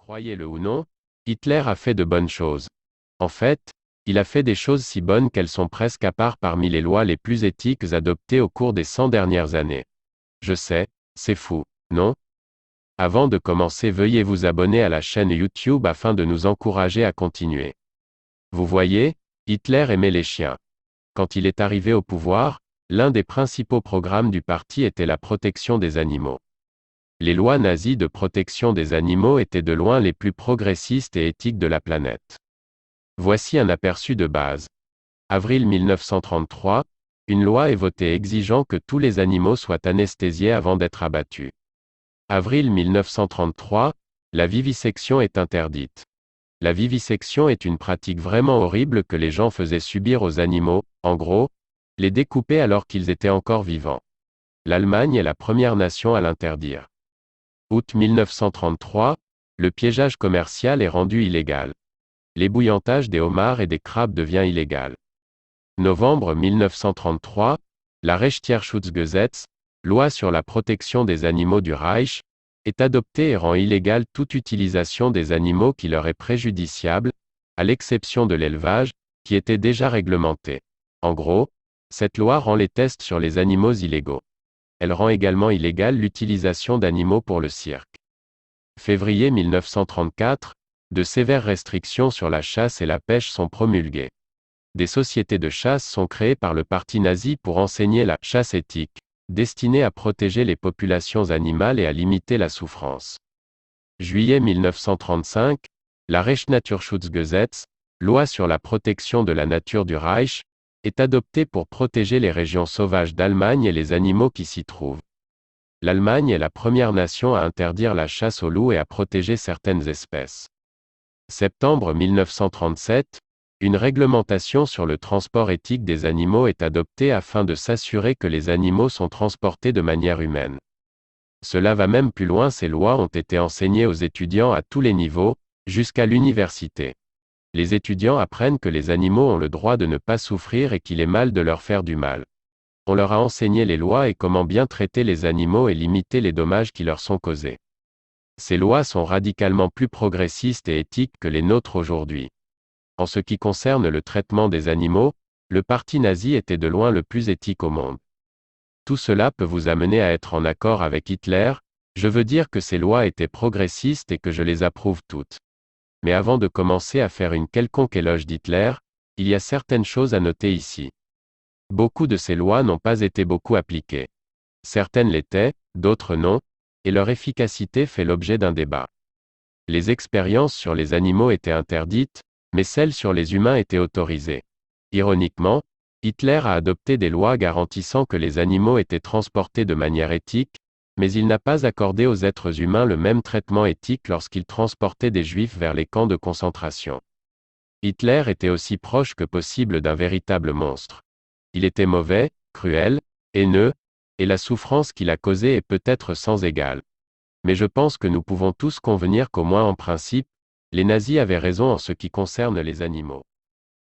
Croyez-le ou non, Hitler a fait de bonnes choses. En fait, il a fait des choses si bonnes qu'elles sont presque à part parmi les lois les plus éthiques adoptées au cours des 100 dernières années. Je sais, c'est fou, non? Avant de commencer, veuillez vous abonner à la chaîne YouTube afin de nous encourager à continuer. Vous voyez, Hitler aimait les chiens. Quand il est arrivé au pouvoir, l'un des principaux programmes du parti était la protection des animaux. Les lois nazies de protection des animaux étaient de loin les plus progressistes et éthiques de la planète. Voici un aperçu de base. Avril 1933, une loi est votée exigeant que tous les animaux soient anesthésiés avant d'être abattus. Avril 1933, la vivisection est interdite. La vivisection est une pratique vraiment horrible que les gens faisaient subir aux animaux, en gros, les découper alors qu'ils étaient encore vivants. L'Allemagne est la première nation à l'interdire. Août 1933, le piégeage commercial est rendu illégal. L'ébouillantage des homards et des crabes devient illégal. Novembre 1933, la Rechtierschutzgesetz, loi sur la protection des animaux du Reich, est adoptée et rend illégale toute utilisation des animaux qui leur est préjudiciable, à l'exception de l'élevage, qui était déjà réglementé. En gros, cette loi rend les tests sur les animaux illégaux. Elle rend également illégale l'utilisation d'animaux pour le cirque. Février 1934, de sévères restrictions sur la chasse et la pêche sont promulguées. Des sociétés de chasse sont créées par le parti nazi pour enseigner la chasse éthique, destinée à protéger les populations animales et à limiter la souffrance. Juillet 1935, la Rechtsnaturschutzgesetz, loi sur la protection de la nature du Reich, est adoptée pour protéger les régions sauvages d'Allemagne et les animaux qui s'y trouvent. L'Allemagne est la première nation à interdire la chasse au loup et à protéger certaines espèces. Septembre 1937, une réglementation sur le transport éthique des animaux est adoptée afin de s'assurer que les animaux sont transportés de manière humaine. Cela va même plus loin, ces lois ont été enseignées aux étudiants à tous les niveaux, jusqu'à l'université. Les étudiants apprennent que les animaux ont le droit de ne pas souffrir et qu'il est mal de leur faire du mal. On leur a enseigné les lois et comment bien traiter les animaux et limiter les dommages qui leur sont causés. Ces lois sont radicalement plus progressistes et éthiques que les nôtres aujourd'hui. En ce qui concerne le traitement des animaux, le parti nazi était de loin le plus éthique au monde. Tout cela peut vous amener à être en accord avec Hitler, je veux dire que ces lois étaient progressistes et que je les approuve toutes. Mais avant de commencer à faire une quelconque éloge d'Hitler, il y a certaines choses à noter ici. Beaucoup de ces lois n'ont pas été beaucoup appliquées. Certaines l'étaient, d'autres non, et leur efficacité fait l'objet d'un débat. Les expériences sur les animaux étaient interdites, mais celles sur les humains étaient autorisées. Ironiquement, Hitler a adopté des lois garantissant que les animaux étaient transportés de manière éthique, mais il n'a pas accordé aux êtres humains le même traitement éthique lorsqu'il transportait des juifs vers les camps de concentration. Hitler était aussi proche que possible d'un véritable monstre. Il était mauvais, cruel, haineux, et la souffrance qu'il a causée est peut-être sans égale. Mais je pense que nous pouvons tous convenir qu'au moins en principe, les nazis avaient raison en ce qui concerne les animaux.